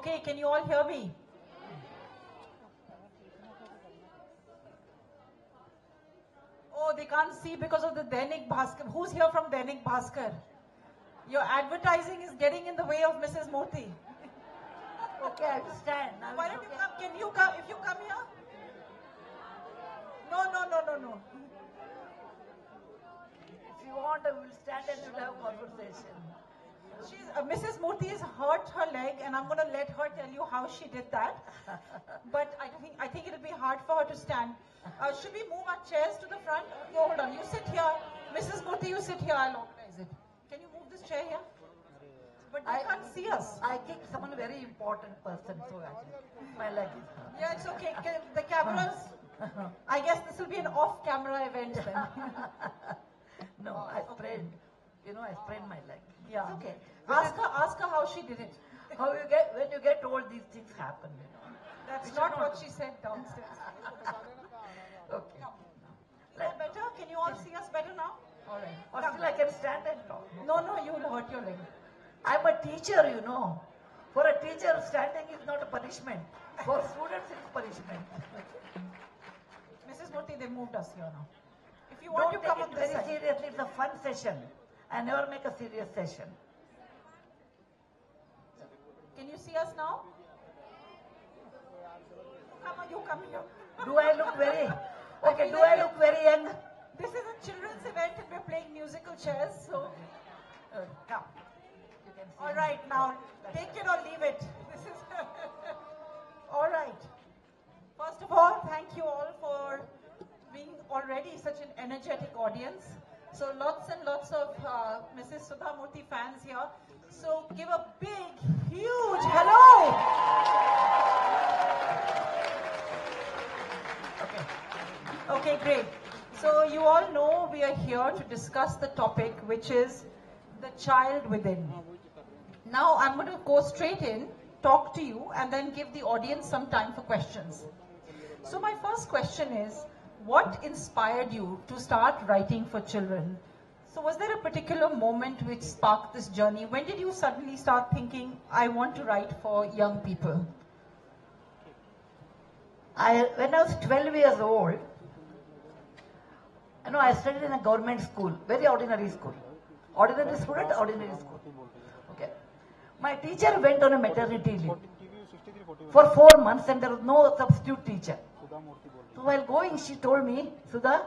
Okay, can you all hear me? Oh, they can't see because of the Dainik Bhaskar. Who's here from Dainik Bhaskar? Your advertising is getting in the way of Mrs. Murthy. Okay, I will stand. Why don't you come? Can you come? If you come here? No. If you want, I will stand and we'll have a conversation. Mrs. Murthy has hurt her leg, and I'm going to let her tell you how she did that. But I think it'll be hard for her to stand. Should we move our chairs to the front? No, hold on. You sit here. Mrs. Murthy, you sit here. I'll organize it. Can you move this chair here? But they can't see us. I kicked someone very important person, so actually my leg is hurt. Yeah, it's okay. The cameras. I guess this will be an off-camera event then. No, I sprained. I sprained my leg. Yeah. It's okay. Ask her how she did it. When you get old, these things happen. That's not what she said downstairs. Okay. Is that better? Can you all see us better now? All right. Or still I can stand and talk. No, you will hurt your leg. I'm a teacher, For a teacher, standing is not a punishment. For students, it's punishment. Mrs. Murthy, they moved us here now. If you want Don't to come take on it this very side. seriously. It's a fun session. I never make a serious session. Can you see us now? You come here. Do I look very... Okay, do I look very young? This is a children's event and we're playing musical chairs, so... Come. All right, now, take it or leave it. This is... All right. First of all, thank you all for being already such an energetic audience. So lots and lots of Mrs. Sudha Murthy fans here. So give a big, huge hello. Okay, great. So you all know we are here to discuss the topic, which is the child within. Now I'm going to go straight in, talk to you, and then give the audience some time for questions. So my first question is, what inspired you to start writing for children? So was there a particular moment which sparked this journey? When did you suddenly start thinking, I want to write for young people? When I was 12 years old, I studied in a government school, very ordinary school. Ordinary student, ordinary school. Okay. My teacher went on a maternity leave for 4 months and there was no substitute teacher. So while going, she told me, Sudha,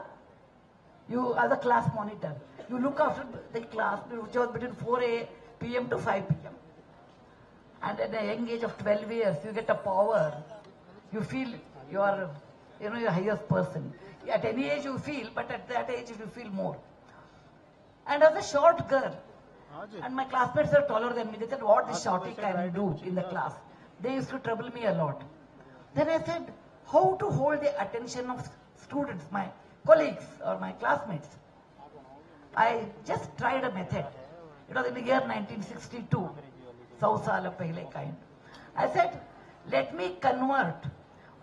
you are the class monitor. You look after the class, which was between 4 p.m. to 5 p.m. And at a young age of 12 years, you get a power. You feel you are, your highest person. At any age you feel, but at that age you feel more. And I was a short girl. And my classmates are taller than me. They said, what this shorty can do in the class? They used to trouble me a lot. Then I said, how to hold the attention of students, my colleagues or my classmates? I just tried a method. It was in the year 1962. Sausala Pehle kind. I said, let me convert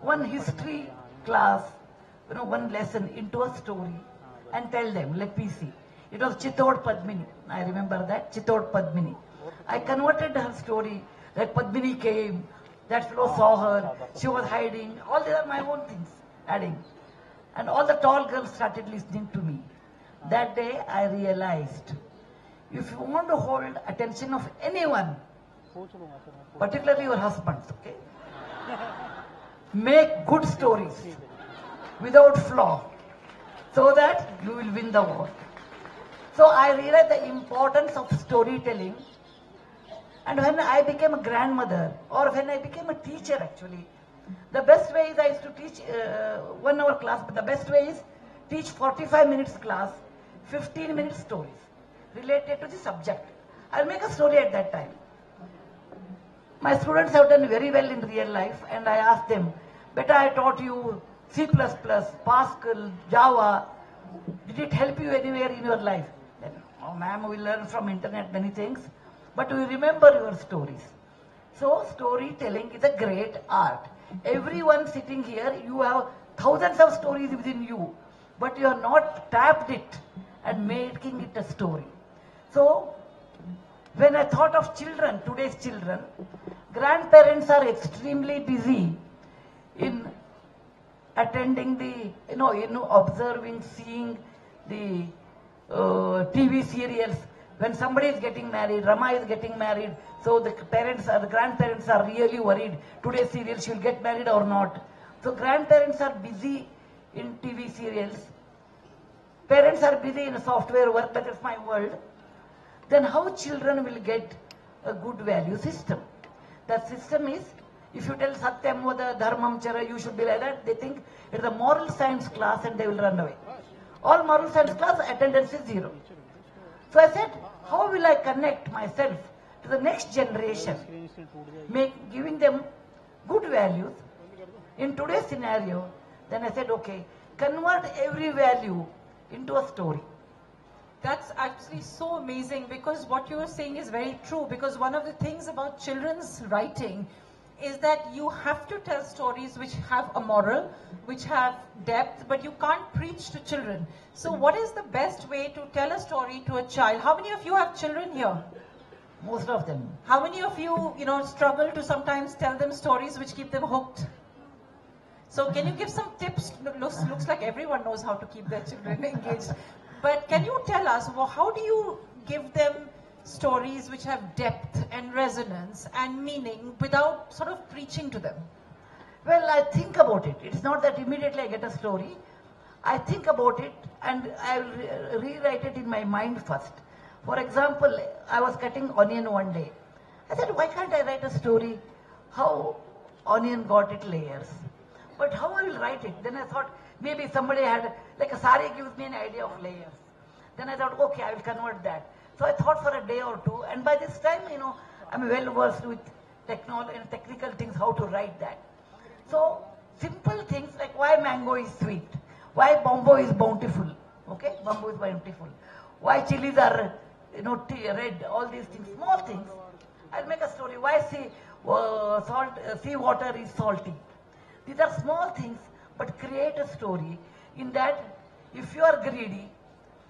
one history class, one lesson into a story and tell them, let me see. It was Chitod Padmini. I remember that, Chitod Padmini. I converted her story, like Padmini came, that fellow saw her, she was hiding, all these are my own things, adding. And all the tall girls started listening to me. That day I realized, if you want to hold attention of anyone, particularly your husbands, okay? Make good stories without flaw so that you will win the war. So I realized the importance of storytelling. And when I became a grandmother, or when I became a teacher actually, the best way is I used to teach 1 hour class, but the best way is teach 45 minutes class, 15 minutes stories related to the subject. I'll make a story at that time. My students have done very well in real life, and I asked them, Beta, I taught you C++, Pascal, Java. Did it help you anywhere in your life? Then, oh ma'am, we learn from internet many things, but we remember your stories. So storytelling is a great art. Everyone sitting here, you have thousands of stories within you, but you have not tapped it and making it a story. So when I thought of children, today's children, grandparents are extremely busy in attending the, observing, seeing the TV serials. When somebody is getting married, Rama is getting married, so the parents or the grandparents are really worried. Today's serial, she'll get married or not. So grandparents are busy in TV serials. Parents are busy in software work, that is my world. Then how children will get a good value system? That system is, if you tell Satyam Vada Dharmam Chara, you should be like that, they think it's a moral science class and they will run away. All moral science class, attendance is 0. So I said, how will I connect myself to the next generation, giving them good values in today's scenario? Then I said, okay, convert every value into a story. That's actually so amazing, because what you are saying is very true, because one of the things about children's writing is that you have to tell stories which have a moral, which have depth, but you can't preach to children. So what is the best way to tell a story to a child? How many of you have children here? Most of them. How many of you, struggle to sometimes tell them stories which keep them hooked? So can you give some tips? Looks like everyone knows how to keep their children engaged. But can you tell us, how do you give them stories which have depth and resonance and meaning without sort of preaching to them? Well, I think about it. It's not that immediately I get a story. I think about it and I will rewrite it in my mind first. For example, I was cutting onion one day. I said, why can't I write a story how onion got its layers? But how I will write it? Then I thought, maybe somebody had, like a sari gives me an idea of layers. Then I thought, okay, I will convert that. So I thought for a day or two, and by this time, I'm well versed with technology and technical things, how to write that. So simple things like why mango is sweet, why bamboo is bountiful, okay? Bamboo is bountiful. Why chilies are, red, all these things, small things. I'll make a story. Why sea water is salty. These are small things, but create a story in that if you are greedy,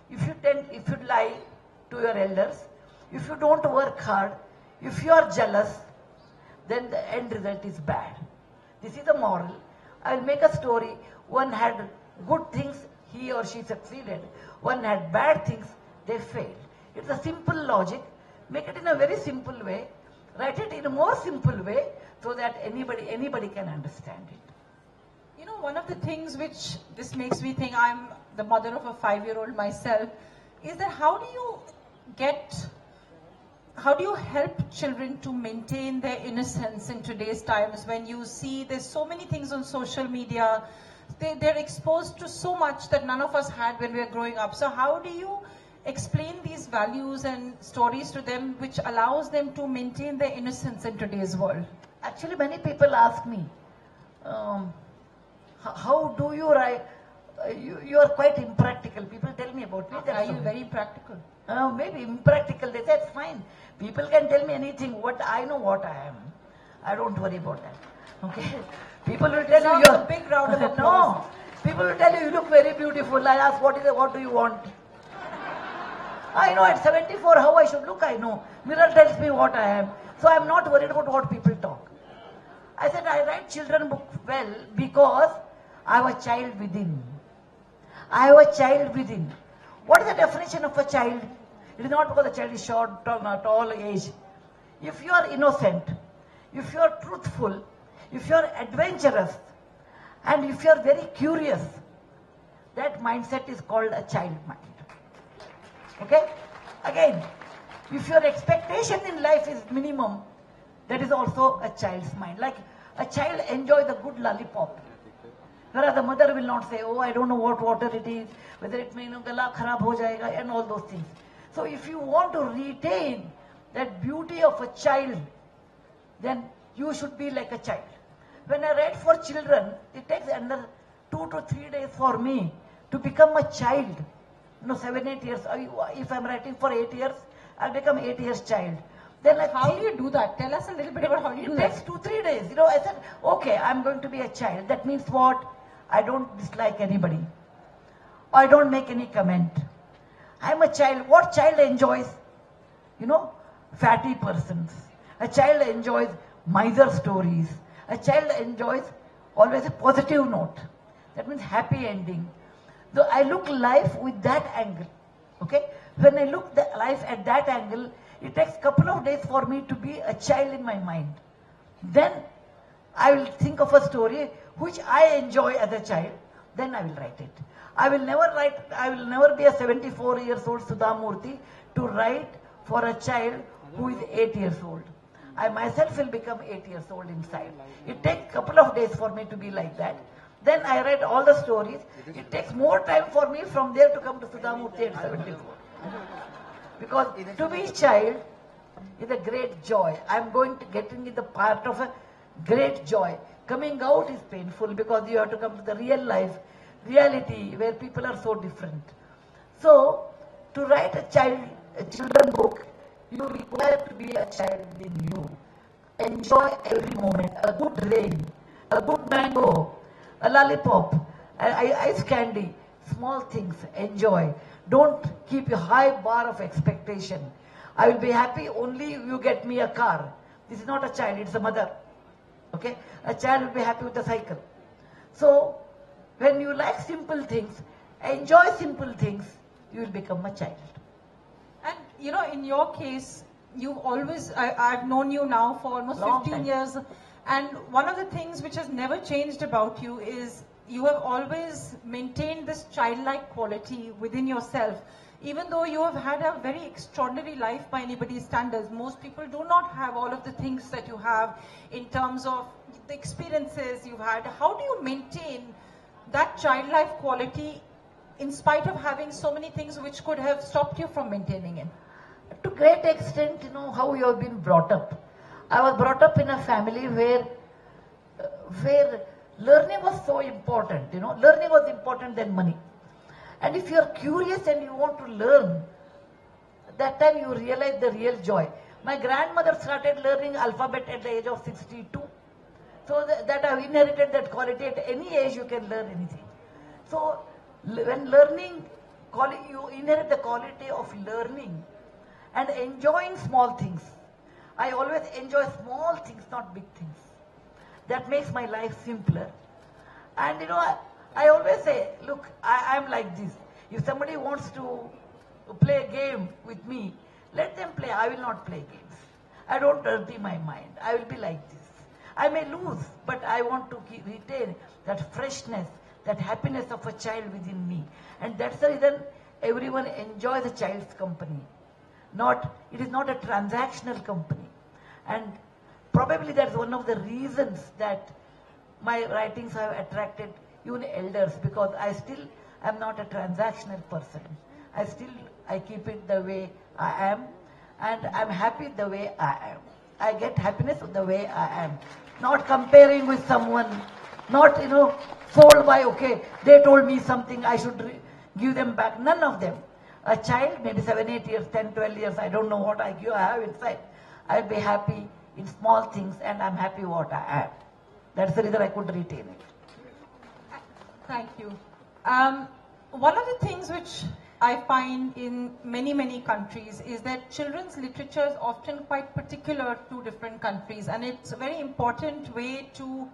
if you lie to your elders, if you don't work hard, if you are jealous, then the end result is bad. This is the moral. I will make a story. One had good things, he or she succeeded. One had bad things, they failed. It's a simple logic. Make it in a very simple way. Write it in a more simple way so that anybody can understand it. One of the things which this makes me think, I'm the mother of a 5-year-old myself, is that how do you help children to maintain their innocence in today's times when you see there's so many things on social media, they're exposed to so much that none of us had when we were growing up. So how do you explain these values and stories to them which allows them to maintain their innocence in today's world? Actually, many people ask me, how do you write? You are quite impractical. People tell me about me. Are you very practical? Maybe impractical. They say, it's fine. People can tell me anything. I know what I am. I don't worry about that. Okay? People will tell you you're a big round of applause. No. People will tell you look very beautiful. I ask, what do you want? I know at 74 how I should look. I know. Mirror tells me what I am. So I'm not worried about what people talk. I said I write children books well because I have a child within. I have a child within. What is the definition of a child? It is not because the child is short, tall, age. If you are innocent, if you are truthful, if you are adventurous, and if you are very curious, that mindset is called a child mind. Okay? Again, if your expectation in life is minimum, that is also a child's mind. Like a child enjoys the good lollipop. Whereas the mother will not say, oh, I don't know what water it is, whether it may gala kharab ho jayega, and all those things. So if you want to retain that beauty of a child, then you should be like a child. When I write for children, it takes under 2 to 3 days for me to become a child. 7, 8 years. If I'm writing for 8 years, I'll become 8 years child. Then how do you do that? Tell us a little bit about how you do that. It takes 2, 3 days. I said, okay, I'm going to be a child. That means what? I don't dislike anybody. I don't make any comment. I'm a child. What child enjoys? Fatty persons. A child enjoys miser stories. A child enjoys always a positive note. That means happy ending. So I look life with that angle. Okay? When I look the life at that angle, it takes a couple of days for me to be a child in my mind. Then I will think of a story which I enjoy as a child. Then I will write it. I will never be a 74 years old Sudha Murthy to write for a child who is 8 years old. I myself will become 8 years old inside. It takes a couple of days for me to be like that. Then I write all the stories. It takes more time for me from there to come to Sudha Murthy at 74. Because to be child is a great joy. I am going to getting in the part of a great joy. Coming out is painful because you have to come to the real life, reality where people are so different. So, to write a children book, you require to be a child within you. Enjoy every moment. A good rain, a good mango, a lollipop, ice candy, small things. Enjoy. Don't keep a high bar of expectation. I will be happy only if you get me a car. This is not a child, it's a mother. Okay? A child will be happy with a cycle. So, when you like simple things, enjoy simple things, you will become a child. And you know, in your case, you've always, I've known you now for almost Long 15 time. years. And one of the things which has never changed about you is you have always maintained this childlike quality within yourself. Even though you have had a very extraordinary life by anybody's standards, most people do not have all of the things that you have in terms of the experiences you've had. How do you maintain that childlike quality in spite of having so many things which could have stopped you from maintaining it? To great extent, you know, how you have been brought up. I was brought up in a family where learning was so important, you know, learning was important than money. And if you are curious and you want to learn, that time you realize the real joy. My grandmother started learning alphabet at the age of 62. So that I have inherited that quality. At any age you can learn anything. So when learning, you inherit the quality of learning and enjoying small things. I always enjoy small things, not big things. That makes my life simpler. And you know, I always say, look, I am like this. If somebody wants to play a game with me, let them play. I will not play games. I don't dirty my mind. I will be like this. I may lose, but I want to retain that freshness, that happiness of a child within me. And that's the reason everyone enjoys a child's company. It is not a transactional company. And probably that's one of the reasons that my writings have attracted even elders, because I still am not a transactional person. I keep it the way I am, and I'm happy the way I am. I get happiness the way I am. Not comparing with someone, not, you know, sold by, okay, they told me something, I should give them back. None of them. A child, maybe 7, 8 years, 10, 12 years, I don't know what I have inside. I'll be happy in small things, and I'm happy what I am. That's the reason I could retain it. Thank you. One of the things which I find in many countries is that children's literature is often quite particular to different countries, and it's a very important way to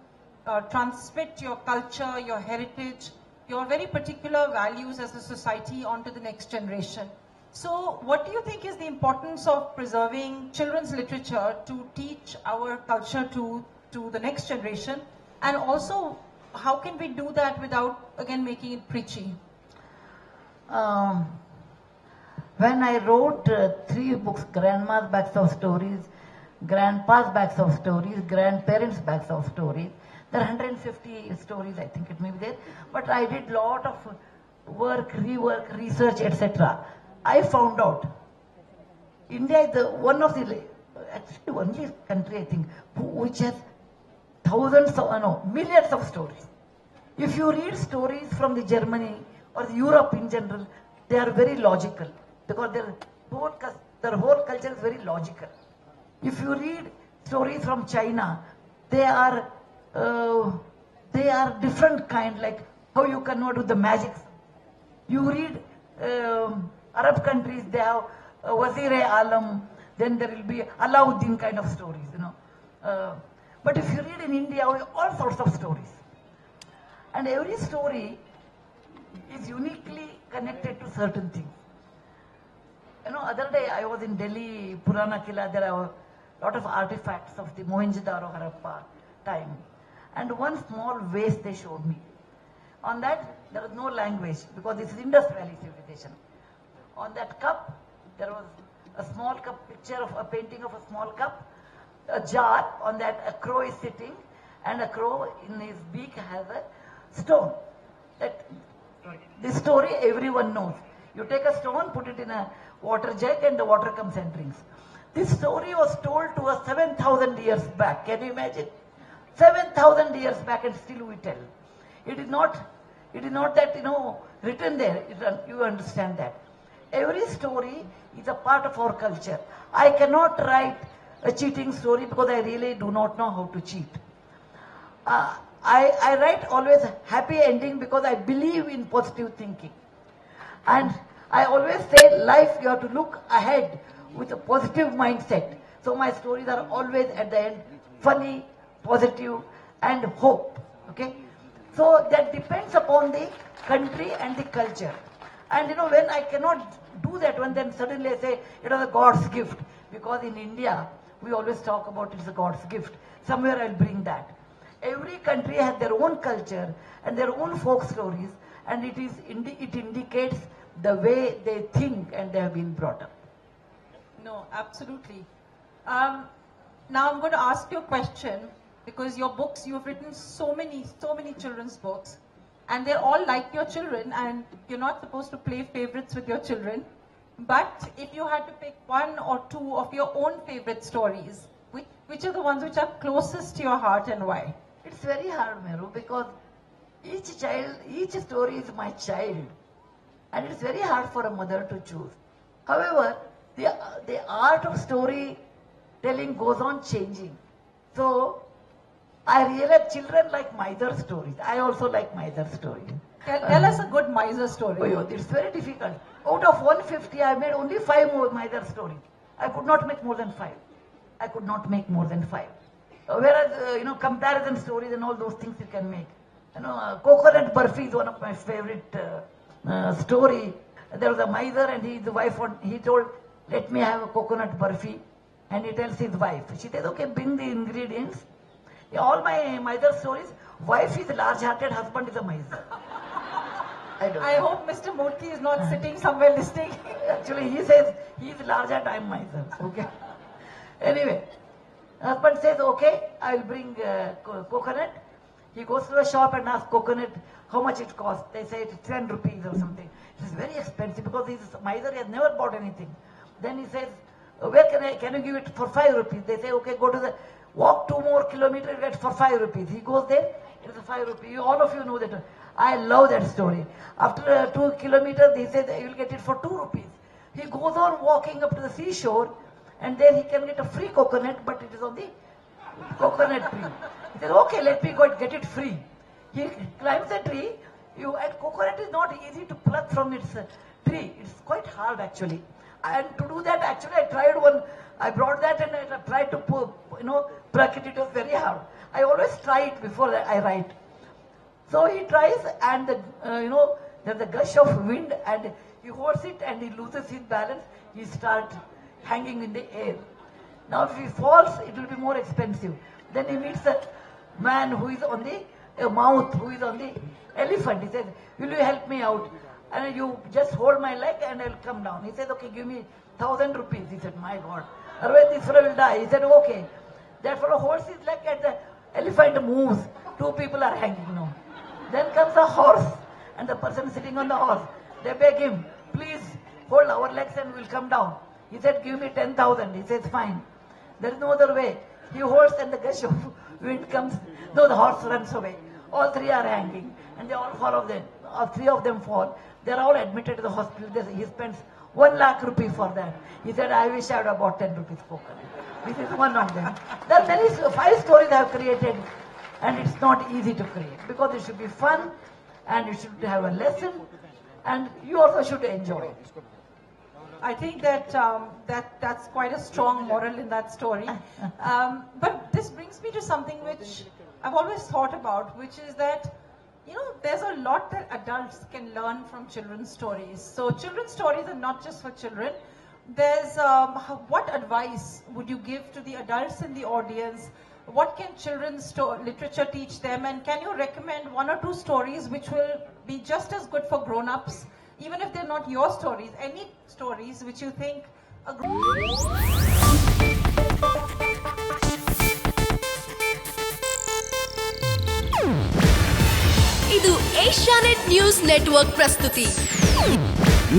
transmit your culture, your heritage, your very particular values as a society onto the next generation. So what do you think is the importance of preserving children's literature to teach our culture to the next generation? And also, how can we do that without, again, making it preachy? When I wrote 3 books, Grandma's Bags of Stories, Grandpa's Bags of Stories, Grandparents' Bags of Stories, there are 150 stories, I think it may be there, but I did lot of work, rework, research, etc. I found out India is one of the, actually only country I think, which has millions of stories. If you read stories from the Germany or Europe in general, they are very logical, because their whole culture is very logical. If you read stories from China, they are different kind, like how you convert with the magic. You read Arab countries, they have Wazir-e-Alam, then there will be Alauddin kind of stories, you know. But if you read in India, we have all sorts of stories. And every story is uniquely connected to certain things. You know, other day I was in Delhi, Purana Killa, there are a lot of artifacts of the Mohenjo-daro Harappa time. And one small vase they showed me. On that, there was no language because this is Indus Valley civilization. On that cup, there was a small cup, picture of a painting of a small cup, a jar. On that, a crow is sitting, and a crow in his beak has a stone. This story everyone knows. You take a stone, put it in a water jug, and the water comes and drinks. This story was told to us 7,000 years back. Can you imagine? 7,000 years back, and still we tell. It is not that, written there. You understand that. Every story is a part of our culture. I cannot write a cheating story because I really do not know how to cheat. I write always happy ending because I believe in positive thinking. And I always say life, you have to look ahead with a positive mindset. So my stories are always at the end funny, positive, and hope. Okay? So that depends upon the country and the culture. And when I cannot do that one, then suddenly I say it was a God's gift. Because in India, we always talk about it's a God's gift. Somewhere I'll bring that. Every country has their own culture and their own folk stories, and it indicates the way they think and they have been brought up. No, absolutely. Now I'm going to ask you a question, because your books, you've written so many children's books, and they're all like your children, and you're not supposed to play favorites with your children. But if you had to pick one or two of your own favorite stories, which are the ones which are closest to your heart and why? It's very hard, Meru, because each story is my child. And it's very hard for a mother to choose. However, the art of storytelling goes on changing. So, I realize children like miser stories. I also like miser stories. Tell us a good miser story. Oh, it's very difficult. Out of 150, I made only 5 more miser stories. I could not make more than 5. Whereas, comparison stories and all those things you can make. Coconut burfi is one of my favorite story. There was a miser and his wife, he told, let me have a coconut burfi. And he tells his wife. She says, okay, bring the ingredients. All my miser stories, wife is large-hearted, husband is a miser. I hope Mr. Murthy is not sitting somewhere listening. Actually, he says, he is large-hearted, I am miser. Okay. Anyway, husband says, okay, I will bring coconut. He goes to the shop and asks coconut how much it costs. They say it's 10 rupees or something. It is very expensive because he is miser, he has never bought anything. Then he says, where can you give it for 5 rupees? They say, okay, walk 2 more kilometers, get for 5 rupees. He goes there, it is 5 rupees. All of you know that. I love that story. After 2 kilometers, he says, you will get it for 2 rupees. He goes on walking up to the seashore, and then he can get a free coconut, but it is on the coconut tree. He says, okay, let me go and get it free. He climbs the tree, and coconut is not easy to pluck from its tree. It's quite hard actually. And to do that, actually, I tried one. I brought that and I tried to pluck it. It was very hard. I always try it before I write. So he tries, and there's a gush of wind, and he holds it, and he loses his balance. He starts hanging in the air. Now, if he falls, it will be more expensive. Then he meets a man who is on the mouth, who is on the elephant. He says, will you help me out? And you just hold my leg and I'll come down. He said, okay, give me 1,000 rupees. He said, my God, otherwise this fellow will die. He said, okay. That fellow holds his leg and the elephant moves. 2 people are hanging now. Then comes a horse, and the person sitting on the horse. They beg him, please hold our legs and we'll come down. He said, give me 10,000. He says, fine. There is no other way. He holds and the gush of wind comes. No, the horse runs away. All 3 are hanging, and they all fall of them. All 3 of them fall. They are all admitted to the hospital. He spends 1 lakh rupee for that. He said, I wish I would have bought 10 rupees coconut. This is one of them. There are many 5 stories I have created, and it's not easy to create because it should be fun, and it should have a lesson, and you also should enjoy it. I think that that's quite a strong moral in that story. But this brings me to something which I've always thought about, which is that, you know, there's a lot that adults can learn from children's stories. So children's stories are not just for children. There's what advice would you give to the adults in the audience? What can children's literature teach them? And can you recommend one or two stories which will be just as good for grown-ups, even if they're not your stories? Any stories which you think a ಇದು Asianet news network ಪ್ರಸ್ತುತಿ.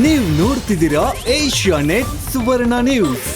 ನೀವು ನೋಡ್ತಿದ್ದೀರಾ Asianet ಸುವರ್ಣ news.